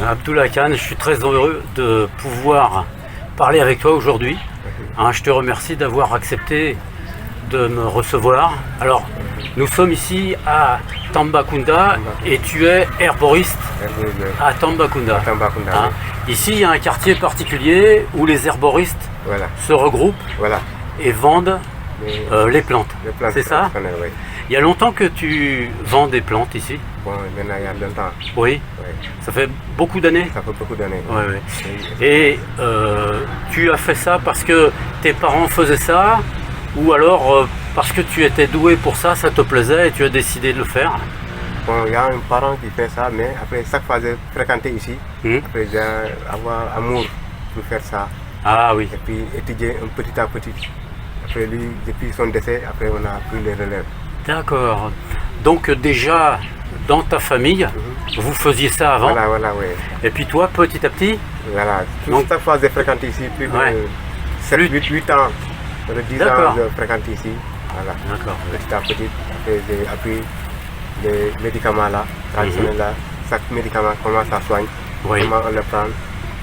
Abdullah Khan, je suis très heureux de pouvoir parler avec toi aujourd'hui. Je te remercie d'avoir accepté de me recevoir. Alors, nous sommes ici à Tambacounda et tu es herboriste à Tambacounda. Hein. Ici, il y a un quartier particulier où les herboristes se regroupent et vendent les plantes. C'est ça? Oui. Il y a longtemps que tu vends des plantes ici? Bon, maintenant il y a longtemps. Oui. Ça fait beaucoup d'années? Ça fait beaucoup d'années. Oui. Et tu as fait ça parce que tes parents faisaient ça ou alors parce que tu étais doué pour ça, ça te plaisait et tu as décidé de le faire? Bon, il y a un parent qui fait ça, mais après chaque fois j'ai fréquenté ici, après j'ai avoir amour pour faire ça. Ah oui. Et puis étudier un petit à petit. Après lui, depuis son décès, après on a pris les relèves. D'accord. Donc déjà, dans ta famille, vous faisiez ça avant? Voilà, oui. Et puis toi, petit à petit? Voilà. Donc, chaque fois j'ai fréquenté ici, plus de 7, 8 ans. 10 ans je fréquente ici. Voilà. D'accord. Petit à petit, après j'ai appris les médicaments là, traditionnels là. Chaque médicament, comment ça soigne, comment on le prend.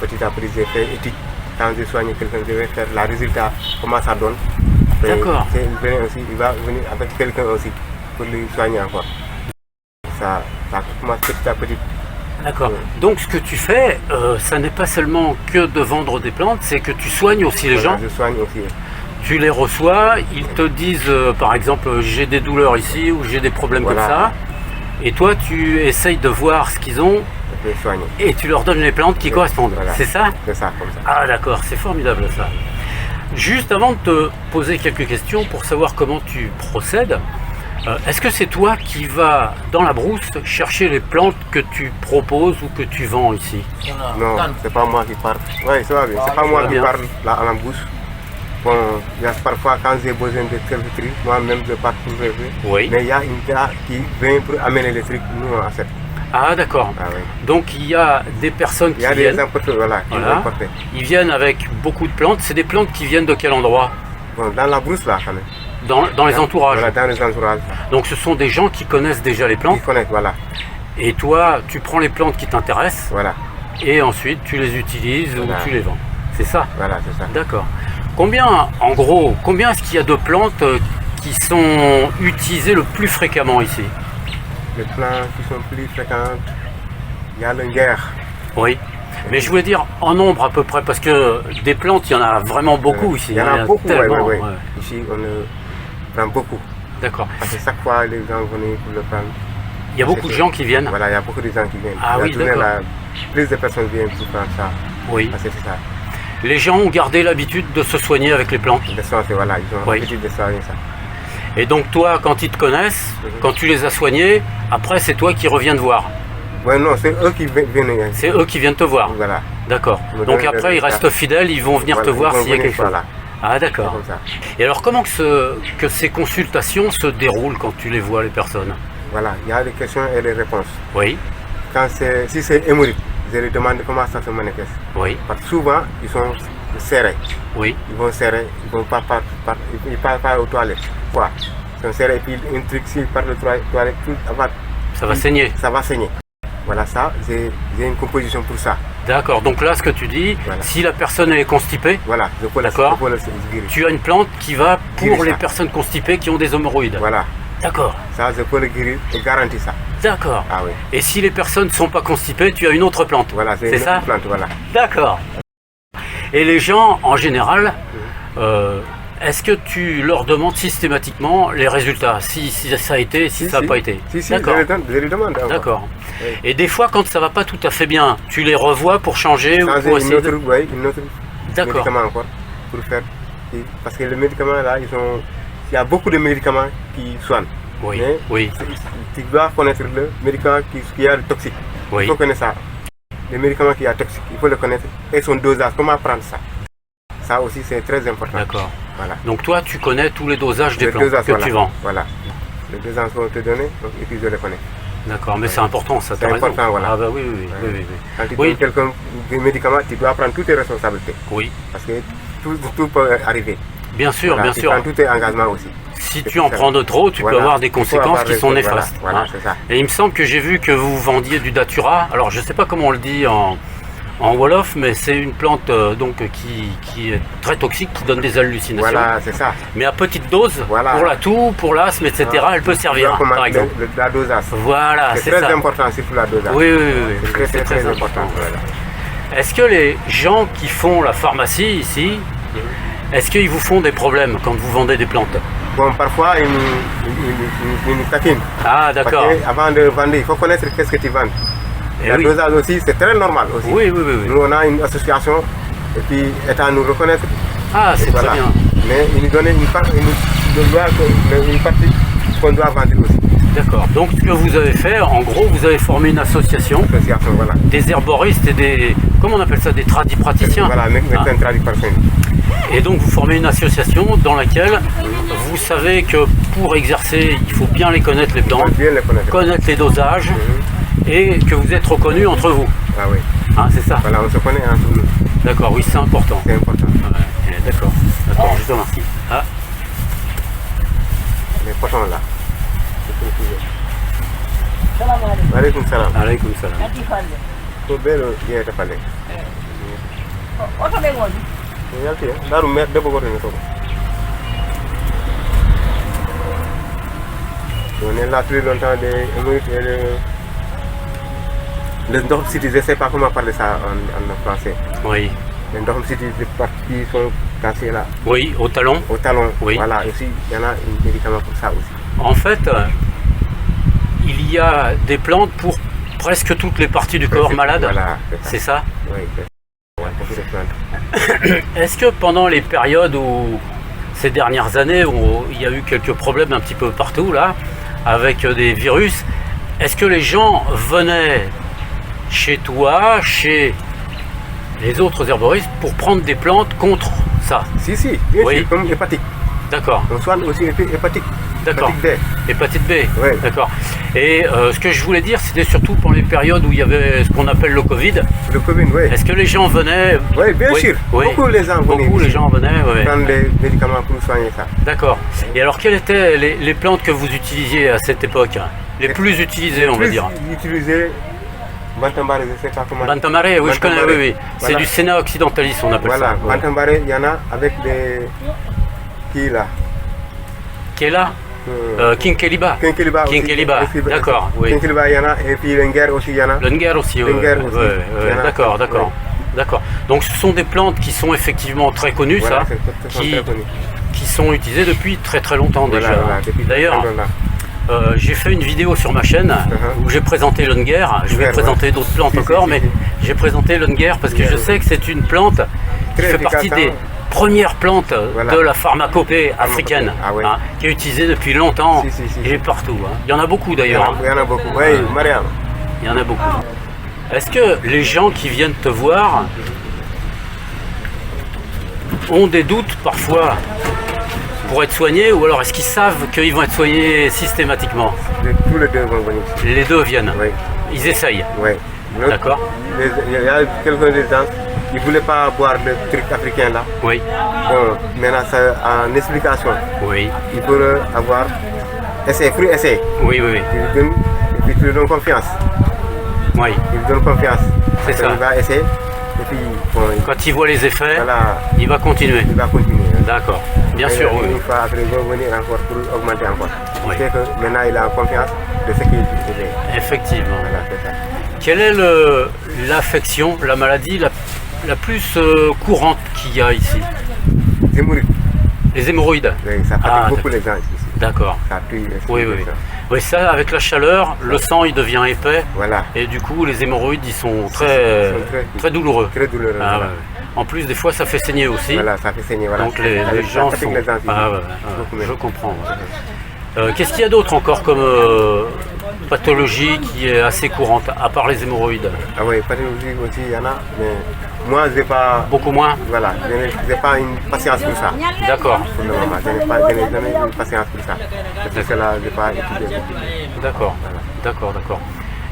Petit à petit, j'ai fait éthique. Quand je soigne quelqu'un, je vais faire le résultat, comment ça donne. D'accord. Il va venir avec quelqu'un aussi pour lui soigner encore. Ça commence petit à petit. D'accord. Donc ce que tu fais, ça n'est pas seulement que de vendre des plantes, c'est que tu soignes aussi les gens. Je soigne aussi. Tu les reçois, ils te disent par exemple j'ai des douleurs ici ou j'ai des problèmes comme ça. Et toi tu essayes de voir ce qu'ils ont et tu leur donnes les plantes qui correspondent. C'est ça? C'est ça, comme ça. Ah d'accord, c'est formidable ça. Juste avant de te poser quelques questions pour savoir comment tu procèdes, est-ce que c'est toi qui vas dans la brousse chercher les plantes que tu proposes ou que tu vends ici? Non, c'est pas moi qui parle. Oui, c'est pas moi qui parle là à la brousse. Bon, il y a parfois quand j'ai besoin de quelques trucs, moi-même je pars pour rêver. Oui. Mais il y a une gars qui vient pour amener les trucs, nous on accepte. Ah d'accord. Ah, oui. Donc il y a des personnes qui viennent. Il y a des importeurs, qui Ils viennent avec beaucoup de plantes. C'est des plantes qui viennent de quel endroit? Bon, dans la brousse là quand même. Dans les entourages. Voilà, dans les entourages. Donc ce sont des gens qui connaissent déjà les plantes. Qui connaissent, voilà. Et toi, tu prends les plantes qui t'intéressent. Voilà. Et ensuite tu les utilises ou tu les vends. C'est ça? Voilà, c'est ça. D'accord. En gros, combien est-ce qu'il y a de plantes qui sont utilisées le plus fréquemment ici? Les plantes qui sont plus fréquentes, il y a l'enguerre. Oui. Mais je voulais dire en nombre à peu près, parce que des plantes, il y en a vraiment beaucoup ici. Il y en a beaucoup, oui. Ici, on le prend beaucoup. D'accord. Parce que chaque fois, les gens venaient pour le prendre. Il y a beaucoup de gens qui viennent. Voilà, il y a beaucoup de gens qui viennent. Ah oui, d'accord. Plus de personnes viennent pour prendre ça. Oui. Parce que c'est ça. Les gens ont gardé l'habitude de se soigner avec les plantes. Voilà, ils ont l'habitude de soigner ça. Et donc toi, quand ils te connaissent, quand tu les as soignés, après c'est toi qui reviens te voir. Ouais, non, c'est eux qui viennent. C'est eux qui viennent te voir. Voilà. D'accord. Donc après, ils restent fidèles, ils vont venir te voir s'il y a quelque chose. Ah d'accord. Et alors comment que ces consultations se déroulent quand tu les vois, les personnes? Voilà, il y a des questions et des réponses. Oui. Si c'est hémorroïde, je leur demande comment ça se manifeste. Oui. Parce que souvent, ils sont serrés. Oui. Ils vont serrer, ils vont pas aux toilettes. Quoi? Ils sont serrés et puis un truc, s'ils partent aux toilettes, ça va saigner. Ça va saigner. Voilà, ça, j'ai une composition pour ça. D'accord, donc là ce que tu dis, si la personne est constipée, voilà, tu as une plante qui va pour les personnes constipées qui ont des hémorroïdes. Voilà. D'accord. Ça, je peux le guérir et garantir ça. D'accord. Ah oui. Et si les personnes ne sont pas constipées, tu as une autre plante. Voilà, c'est ça? Une autre plante, voilà. D'accord. Et les gens, en général, est-ce que tu leur demandes systématiquement les résultats, si ça a été, si ça n'a pas été? Si, je les demande. D'accord. Oui. Et des fois, quand ça ne va pas tout à fait bien, tu les revois pour changer ou pour essayer une autre médicament encore pour faire. Parce que les médicaments là, il y a beaucoup de médicaments qui soignent. Oui. Mais tu dois connaître le médicament qui a le toxique. Oui. Il faut connaître ça. Les médicaments qui sont toxiques, il faut le connaître. Et son dosage, comment prendre ça. Ça aussi, c'est très important. D'accord. Voilà. Donc toi, tu connais tous les dosages des plantes que tu vends. Voilà. Les dosages qu'on te donne, et puis je les connais. D'accord, mais c'est important, ça. C'est important, voilà. Ah bah oui. Quand tu donnes quelqu'un des médicaments, tu dois prendre toutes tes responsabilités. Oui. Parce que tout peut arriver. Bien sûr, voilà, bien sûr. Tu prends tous tes engagements aussi. si tu en prends de trop, tu peux avoir des conséquences qui sont néfastes. Voilà, c'est ça. Et il me semble que j'ai vu que vous vendiez du datura. Alors je ne sais pas comment on le dit en Wolof, mais c'est une plante donc qui est très toxique, qui donne des hallucinations. Voilà, c'est ça. Mais à petite dose, Voilà. pour la toux, pour l'asthme, etc., elle peut servir, par exemple. La dosage. Voilà, c'est très ça. important, surtout la dosage. Oui, C'est très important. Voilà. Est-ce que les gens qui font la pharmacie ici, est-ce qu'ils vous font des problèmes quand vous vendez des plantes? Bon, parfois, ils nous taquinent. Ah, d'accord. Parce qu'avant de vendre, il faut connaître qu'est-ce que tu vends. Eh La oui. dosage aussi, c'est très normal aussi. Oui. Nous, on a une association, et puis, état nous reconnaître. Ah, c'est Voilà. très bien. Mais ils nous donnent une partie qu'on doit vendre aussi. D'accord. Donc, ce que vous avez fait, en gros, vous avez formé une association Association, voilà. des herboristes et des, comment on appelle ça, des tradipraticiens. Voilà, médecin tradipraticien. Et donc, vous formez une association dans laquelle vous savez que pour exercer, il faut bien les connaître, les On plantes, doit bien les connaître. connaître les dosages, et que vous êtes reconnus entre vous. Ah oui. Hein, c'est ça. Voilà, on se connaît entre nous. D'accord, oui, c'est important. C'est important. Ouais, d'accord, je te remercie. Ah, Les potons là. Salaamaaleykum. Waaleykum salam. aleykum salam. Ati Falle. Ko belo yeyata pale. Oto ɓe ngooni. Yalti daru mer debbo goto ne to. On est là plus longtemps le Ndokhom City, je ne sais pas comment parler ça en français. Oui, Les Ndokhom City, les parties sont cassées là, oui, au talon. au talon. Oui. Voilà, aussi, il y en a un médicament pour ça aussi. En fait, il y a des plantes pour presque toutes les parties du corps malade. Voilà, C'est ça. Oui, c'est ça. Ouais, beaucoup de plantes. Est-ce que pendant les périodes où, ces dernières années, où il y a eu quelques problèmes un petit peu partout là, avec des virus, est-ce que les gens venaient chez toi, chez les autres herboristes pour prendre des plantes contre ça? Si, bien Oui. sûr, comme hépatique. D'accord, On soigne aussi hépatique. d'accord. Hépatique B. Hépatite B, Oui. d'accord. Et ce que je voulais dire, c'était surtout pour les périodes où il y avait ce qu'on appelle le Covid. Le Covid, oui. Est-ce que les gens venaient? Oui, bien Oui, sûr. oui. Beaucoup les gens venaient Beaucoup les ici gens venaient, ouais. prendre des médicaments pour soigner ça. D'accord. Et alors, quelles étaient les plantes que vous utilisiez à cette époque? Les plus utilisées, on va Plus dire. utiliser Bantambare, je ne sais pas comment. Bantamare, oui, je connais, Bantamare. oui. C'est Voilà. du Senna occidentalis, on appelle Voilà, ça. Ouais. Bantambare, il y en a avec des. Qui là Kela, Kinkeliba. Kinkeliba aussi. Kinkeliba, aussi, d'accord, oui. Kinkeliba, il y en a, et puis l'Enger aussi, il y en a. L'Unger aussi, oui. L'Unger aussi. Il y en a. D'accord. Ouais. D'accord. Donc, ce sont des plantes qui sont effectivement très connues, Voilà, ça, c'est qui, très connu. qui sont utilisées depuis très très longtemps déjà. Voilà, depuis D'ailleurs, très longtemps. j'ai fait une vidéo sur ma chaîne où j'ai présenté l'Unger. Je vais L'Unger, présenter ouais. d'autres plantes Si, encore, si, mais si. j'ai présenté l'Unger parce que je L'Unger, sais que c'est une plante qui Très fait partie efficace, des premières plantes Voilà. de la pharmacopée africaine, Ah ouais. qui est utilisée depuis longtemps Si. et partout. Hein. Il y en a beaucoup Il y d'ailleurs. en a beaucoup. Oui, Mariam. Il y en a beaucoup. Est-ce que les gens qui viennent te voir ont des doutes parfois pour être soignés, ou alors est-ce qu'ils savent qu'ils vont être soignés systématiquement? Tous les deux vont venir ici. Les deux viennent. Oui, Ils essayent. oui. D'accord. Il y a quelques des gens, ils ne voulaient pas boire le truc africain là. Oui. Bon, maintenant, c'est en explication. Oui. Il faut avoir essayé, essayé. Oui. Il donne, et puis tu lui donnes confiance. Oui. Il lui donne confiance. C'est ça. Il va essayer. Et puis, bon, Quand il voit les effets, voilà, il va continuer. il va continuer. D'accord. Bien Et sûr, oui. Une fois après, il va venir encore pour augmenter encore. Oui. C'est que maintenant, il a confiance de ce qu'il fait. Effectivement. Voilà, c'est ça. Quelle est l'affection, la maladie la plus courante qu'il y a ici? Zémouride. Les hémorroïdes. Oui, ça fatigue Ah, beaucoup les gens ici. D'accord. Ça tue. Oui. Ça. Oui, ça, avec la chaleur, le sang il devient épais Voilà. et du coup les hémorroïdes ils sont Ils très, sont très douloureux. Très douloureux. Ah, voilà. ouais. En plus, des fois ça fait saigner aussi. Voilà, ça fait saigner. Voilà. Donc les Ça gens fatigue sont. les gens ici. Ah, ouais, Beaucoup je même. comprends. Ouais. Qu'est-ce qu'il y a d'autre encore comme pathologie qui est assez courante, à part les hémorroïdes? Ah oui, pathologie aussi, il y en a, mais moi, je n'ai pas. Beaucoup moins? Voilà, je n'ai pas une patience pour ça. D'accord. Pour le moment, je n'ai jamais une patience pour ça. C'est pour cela que je n'ai pas étudié beaucoup. D'accord. Voilà. D'accord.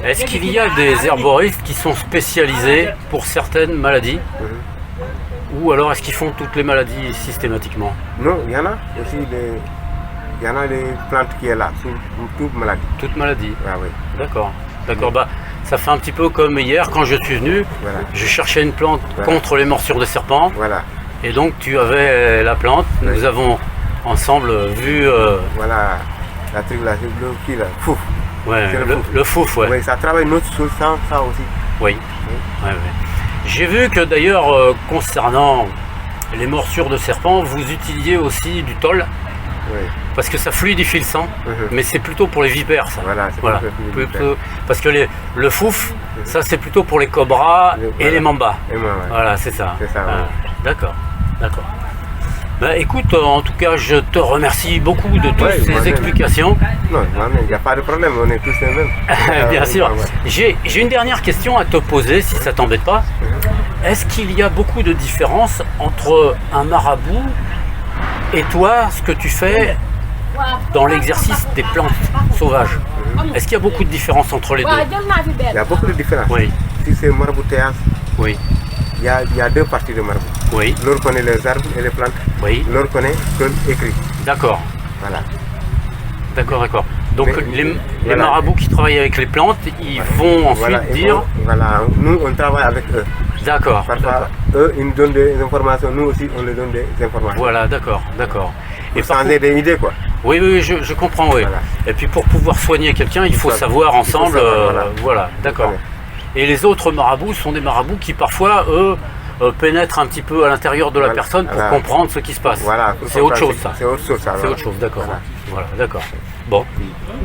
Est-ce qu'il y a des herboristes qui sont spécialisés pour certaines maladies? Ou alors est-ce qu'ils font toutes les maladies systématiquement? Non, il y en a aussi Il y en a des plantes qui est là, sous toute maladie. Toute maladie. Ah, oui. D'accord. D'accord. Bah, ça fait un petit peu comme hier quand je suis venu. Voilà. Je cherchais une plante Voilà. contre les morsures de serpent. Voilà. Et donc tu avais la plante. Oui. Nous avons ensemble vu Voilà. La truc là, c'est le qui là. Fouf. ouais, C'est le fouf. Ouais. Oui, ça travaille une autre chose sans ça aussi. Oui. Ouais, ouais. J'ai vu que d'ailleurs concernant les morsures de serpent, vous utilisiez aussi du tol. Oui. Parce que ça fluidifie le sang, mais c'est plutôt pour les vipères, ça. Voilà, c'est Voilà. pour les vipères. Plutôt- parce que le fouf, ça c'est plutôt pour les cobras et Voilà. les mambas. Et moi, ouais. Voilà, c'est ça. C'est ça, ouais. D'accord, d'accord. Bah, écoute, en tout cas, je te remercie beaucoup de toutes Ouais, ces moi-même. explications. Non, il n'y a pas de problème, on est tous les mêmes. Bien sûr. Ouais. J'ai une dernière question à te poser, si ça t'embête pas. Est-ce qu'il y a beaucoup de différences entre un marabout et toi, ce que tu fais dans l'exercice des plantes sauvages? Est-ce qu'il y a beaucoup de différences entre les deux? Il y a beaucoup de différences. Oui, Si c'est maraboutage, oui, il y a deux parties de marabout. oui, L'autre connaît les arbres et les plantes, oui. l'autre connaît que l'écrit. D'accord, Voilà. d'accord, d'accord. Donc Mais- les voilà. marabouts qui travaillent avec les plantes, ils vont ensuite Voilà, et dire... voilà, nous on travaille avec eux. D'accord, Parfois, eux ils nous donnent des informations, nous aussi on leur donne des informations. voilà, d'accord, d'accord. Et Pour par changer des idées quoi. Oui, oui, je comprends, oui. Voilà. Et puis pour pouvoir soigner quelqu'un, il faut faut savoir ensemble, savoir, voilà, d'accord. Et les autres marabouts sont des marabouts qui parfois, eux, pénètrent un petit peu à l'intérieur de la Voilà. personne pour Voilà. comprendre ce qui se passe. Voilà. C'est autre chose, ça. C'est autre chose ça. C'est voilà. autre chose, d'accord. Voilà. Voilà, d'accord. Bon.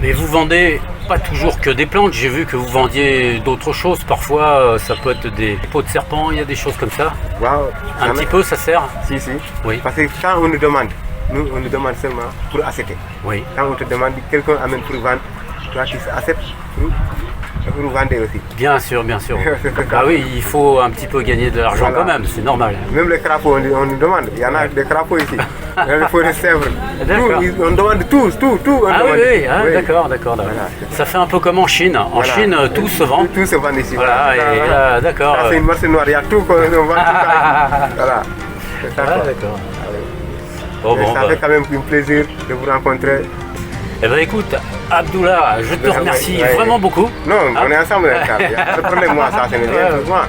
Mais vous vendez pas toujours que des plantes, j'ai vu que vous vendiez d'autres choses. Parfois, ça peut être des peaux de serpent, il y a des choses comme ça. Waaw, Un petit peu, ça sert? Si, si. Oui. Parce que quand on nous demande, nous on nous demande seulement pour acheter. Oui. Quand on te demande, quelqu'un amène pour vendre, toi tu achètes pour vendre aussi. Bien sûr, bien sûr. Ah oui, il faut un petit peu gagner de l'argent Voilà. quand même, c'est normal. Même les crapauds, on nous demande. Il y en a des crapauds ici. Il y en a des sèvres. D'accord. On demande tout. On Ah oui, demande. oui, ah, d'accord, d'accord. Voilà. Ça fait un peu comme en Chine. En Voilà. Chine, tout se vend. Tout se vend ici. Voilà, et d'accord. Ça, c'est une marché noire, il y a tout qu'on vend. Voilà. C'est ça, Ah, quoi. d'accord. Mais Bon, ça bah. fait quand même un plaisir de vous rencontrer. Eh ben écoute, Abdullah, je te remercie Ouais. vraiment beaucoup. Non, on est ensemble. Il y a pas de problème, moi, ça, c'est bien pour moi.